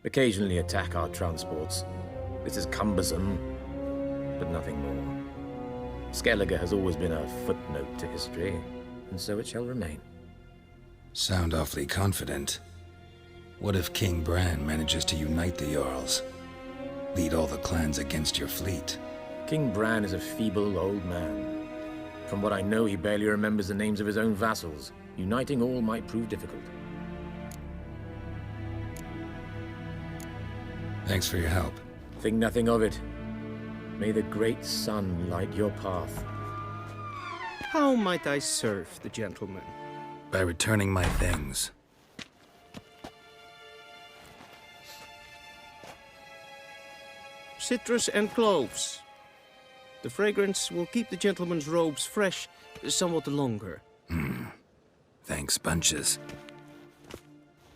occasionally attack our transports. This is cumbersome, but nothing more. Skellige has always been a footnote to history, and so it shall remain. Sound awfully confident. What if King Bran manages to unite the Jarls? Lead all the clans against your fleet? King Bran is a feeble old man. From what I know, he barely remembers the names of his own vassals. Uniting all might prove difficult. Thanks for your help. Think nothing of it. May the great sun light your path. How might I serve the gentleman? By returning my things. Citrus and cloves. The fragrance will keep the gentleman's robes fresh somewhat longer. Thanks, bunches.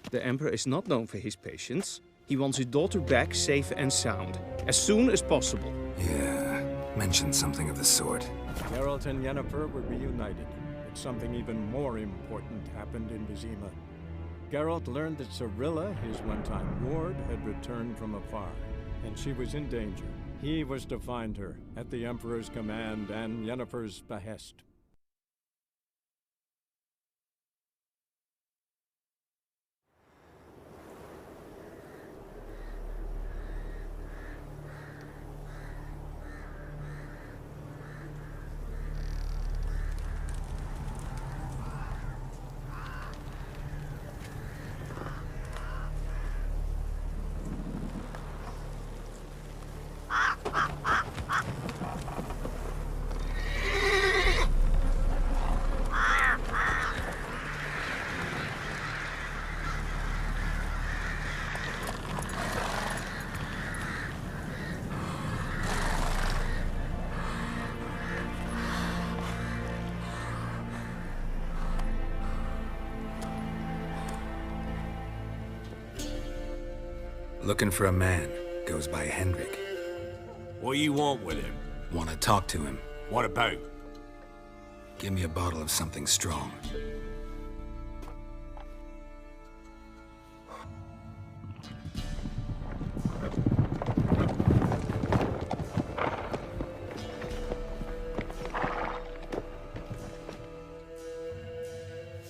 The Emperor is not known for his patience. He wants his daughter back safe and sound, as soon as possible. Yeah, mentioned something of the sort. Geralt and Yennefer were reunited, but something even more important happened in Vizima. Geralt learned that Cirilla, his one-time ward, had returned from afar, and she was in danger. He was to find her, at the Emperor's command and Yennefer's behest. Looking for a man. Goes by Hendrik. What do you want with him? Want to talk to him. What about? Give me a bottle of something strong.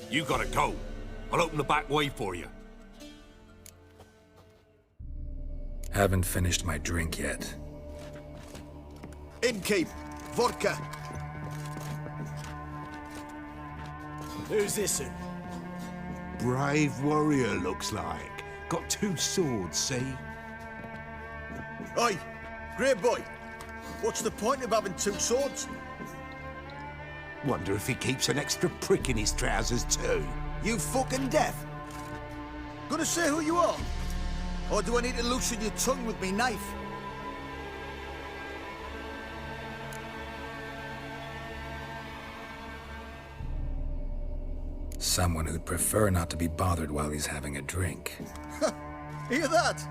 You gotta go. I'll open the back way for you. Haven't finished my drink yet. Innkeep, vodka. Who's this? Brave warrior, looks like. Got 2 swords, see? Oi, great boy. What's the point of having 2 swords? Wonder if he keeps an extra prick in his trousers too. You fucking deaf. Gonna say who you are? Or do I need to loosen your tongue with me knife? Someone who'd prefer not to be bothered while he's having a drink. Hear that?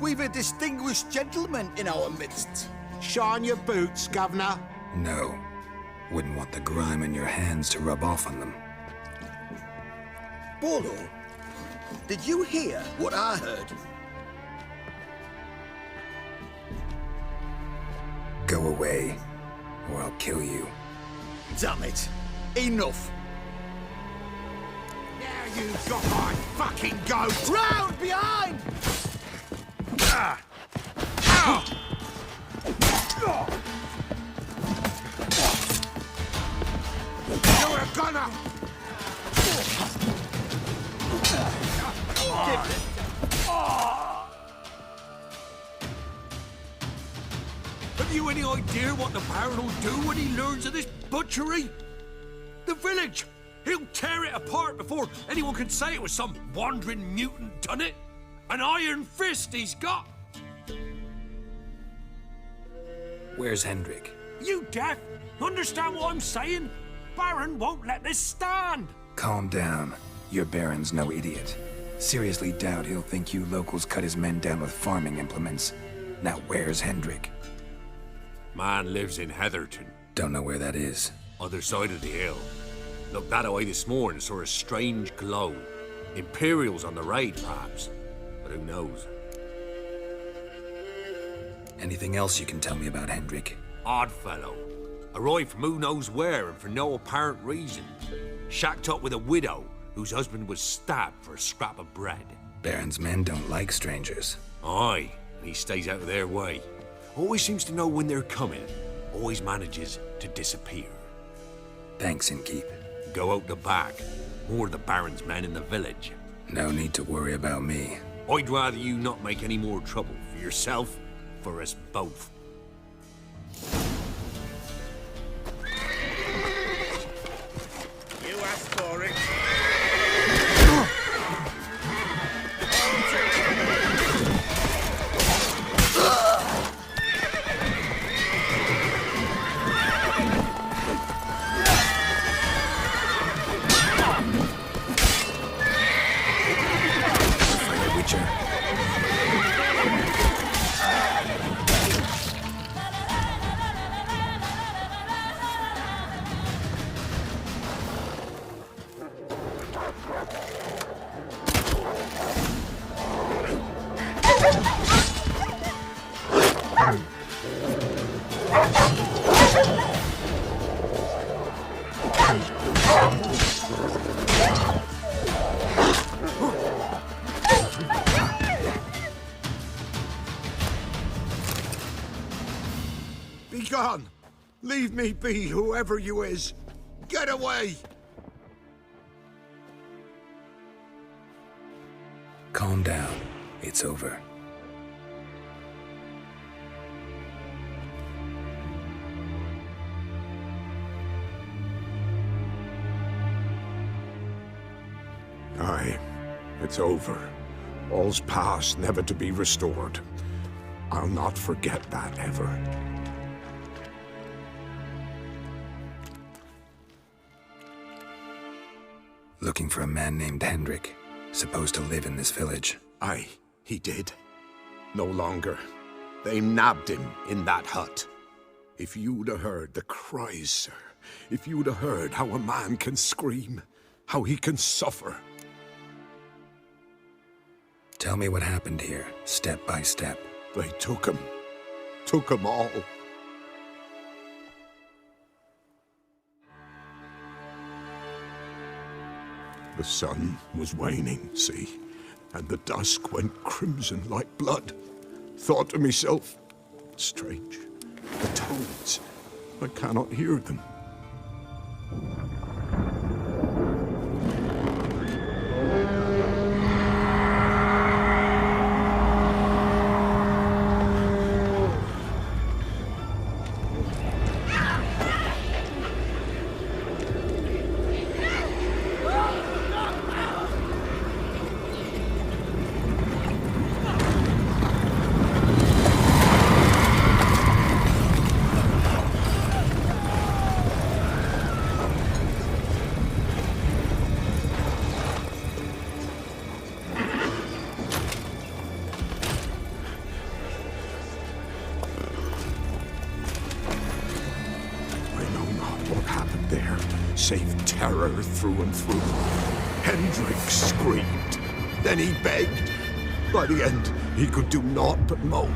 We've a distinguished gentleman in our midst. Shine your boots, governor. No. Wouldn't want the grime in your hands to rub off on them. Bolo, did you hear what I heard? Go away, or I'll kill you. Damn it. Enough. Now you've got my fucking goat! Round behind! You're a gunner! Have you any idea what the Baron will do when he learns of this butchery? The village! He'll tear it apart before anyone can say it was some wandering mutant done it. An iron fist he's got! Where's Hendrik? You deaf? Understand what I'm saying? Baron won't let this stand! Calm down. Your Baron's no idiot. Seriously doubt he'll think you locals cut his men down with farming implements. Now where's Hendrik? Man lives in Heatherton. Don't know where that is. Other side of the hill. Looked that away this morning, saw a strange glow. Imperials on the raid, perhaps. But who knows? Anything else you can tell me about Hendrik? Odd fellow. Arrived from who knows where and for no apparent reason. Shacked up with a widow whose husband was stabbed for a scrap of bread. Baron's men don't like strangers. Aye, and he stays out of their way. Always seems to know when they're coming. Always manages to disappear. Thanks, Innkeep. Go out the back. More of the Baron's men in the village. No need to worry about me. I'd rather you not make any more trouble for yourself, for us both. You asked for it. Be gone! Leave me be, whoever you is! Get away! Calm down. It's over. Aye, it's over. All's past, never to be restored. I'll not forget that ever. Looking for a man named Hendrik, supposed to live in this village. Aye, he did. No longer. They nabbed him in that hut. If you'd have heard the cries, sir, if you'd have heard how a man can scream, how he can suffer. Tell me what happened here, step by step. They took him all. The sun was waning, see, and the dusk went crimson like blood. Thought to myself, strange, the toads, I cannot hear them. Save terror through and through. Hendrik screamed. Then he begged. By the end, he could do naught but moan.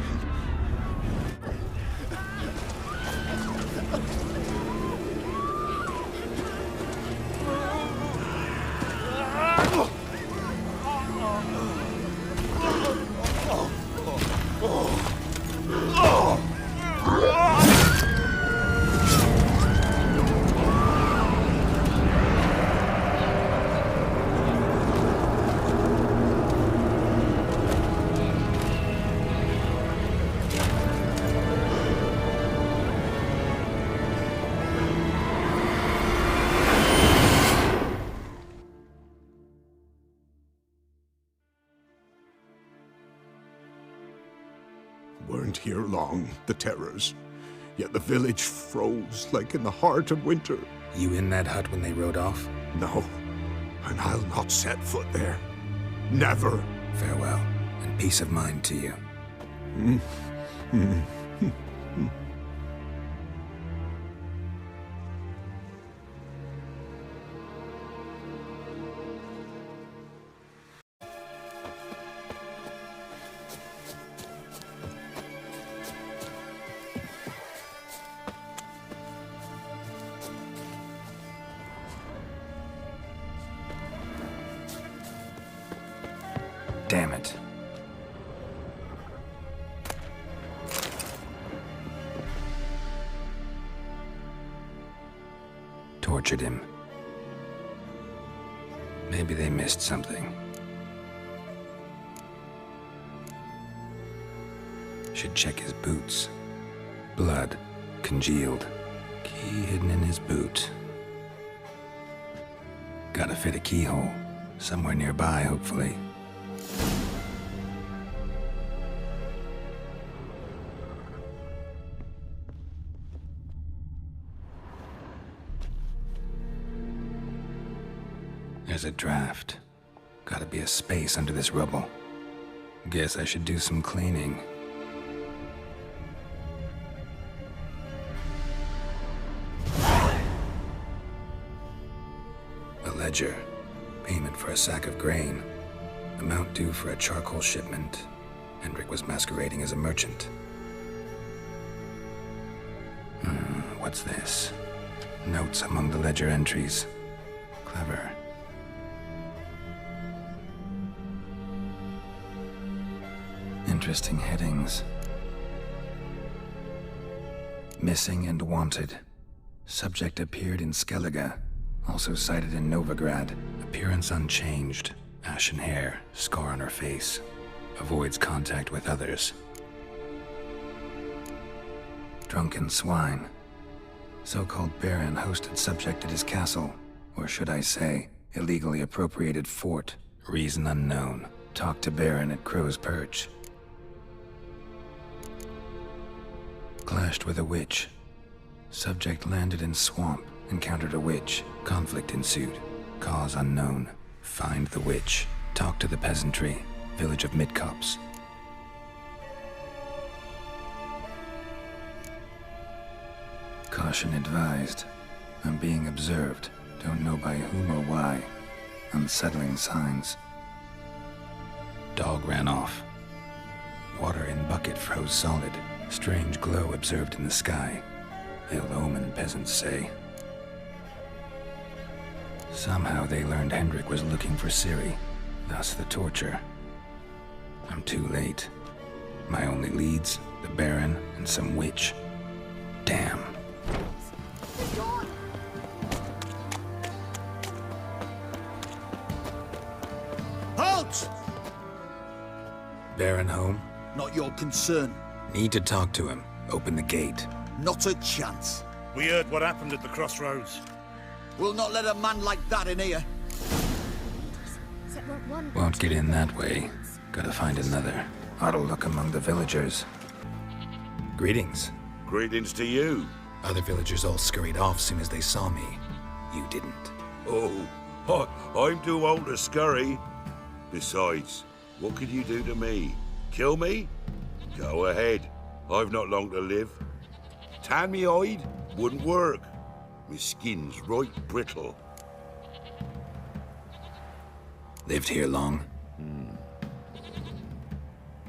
weren't here long, the terrors. Yet the village froze like in the heart of winter. You in that hut when they rode off? No, and I'll not set foot there. Never. Farewell, and peace of mind to you. Damn it. Tortured him. Maybe they missed something. Should check his boots. Blood. Congealed. Key hidden in his boot. Gotta fit a keyhole. Somewhere nearby, hopefully. There's a draft. Gotta be a space under this rubble. Guess I should do some cleaning. A ledger. Payment for a sack of grain. Amount due for a charcoal shipment. Hendrik was masquerading as a merchant. What's this? Notes among the ledger entries. Clever. Interesting headings. Missing and wanted. Subject appeared in Skellige. Also sighted in Novigrad. Appearance unchanged. Ashen hair. Scar on her face. Avoids contact with others. Drunken swine. So-called Baron hosted subject at his castle. Or should I say, illegally appropriated fort. Reason unknown. Talked to Baron at Crow's Perch. Clashed with a witch. Subject landed in swamp, encountered a witch. Conflict ensued. Cause unknown. Find the witch. Talk to the peasantry. Village of Midcopse. Caution advised. I'm being observed. Don't know by whom or why. Unsettling signs. Dog ran off. Water in bucket froze solid. Strange glow observed in the sky. Ill omen, peasants say. Somehow they learned Hendrik was looking for Ciri, thus the torture. I'm too late. My only leads, the Baron and some witch. Damn. Halt! Baron home? Not your concern. Need to talk to him. Open the gate. Not a chance. We heard what happened at the crossroads. We'll not let a man like that in here. Won't get in that way. Gotta find another. Ought to look among the villagers. Greetings. Greetings to you. Other villagers all scurried off soon as they saw me. You didn't. Oh, I'm too old to scurry. Besides, what could you do to me? Kill me? Go ahead. I've not long to live. Tan me hide? Wouldn't work. My skin's right brittle. Lived here long?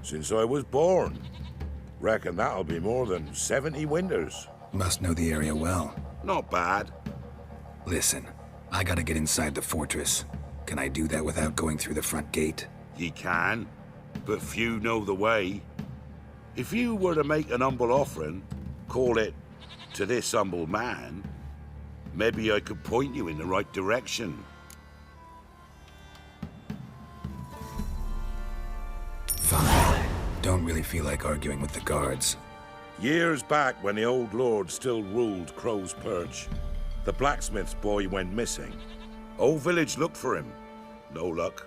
Since I was born. Reckon that'll be more than 70 winters. Must know the area well. Not bad. Listen, I gotta get inside the fortress. Can I do that without going through the front gate? Ye can, but few know the way. If you were to make an humble offering, call it, to this humble man, maybe I could point you in the right direction. Fine. Don't really feel like arguing with the guards. Years back, when the old lord still ruled Crow's Perch, the blacksmith's boy went missing. Whole village looked for him. No luck.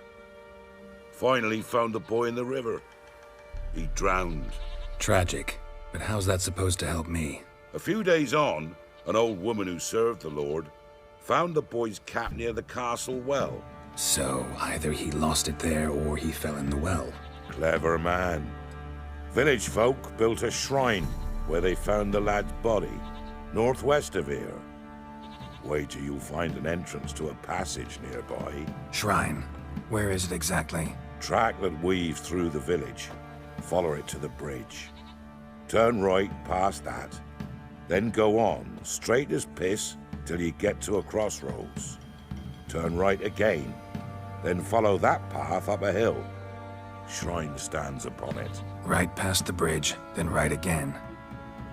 Finally found the boy in the river. He drowned. Tragic, but how's that supposed to help me? A few days on, an old woman who served the Lord found the boy's cap near the castle well. So, either he lost it there or he fell in the well. Clever man. Village folk built a shrine where they found the lad's body, northwest of here. Wait till you find an entrance to a passage nearby. Shrine. Where is it exactly? Track that weaves through the village. Follow it to the bridge. Turn right past that. Then go on, straight as piss, till you get to a crossroads. Turn right again. Then follow that path up a hill. Shrine stands upon it. Right past the bridge, then right again.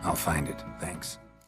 I'll find it, thanks.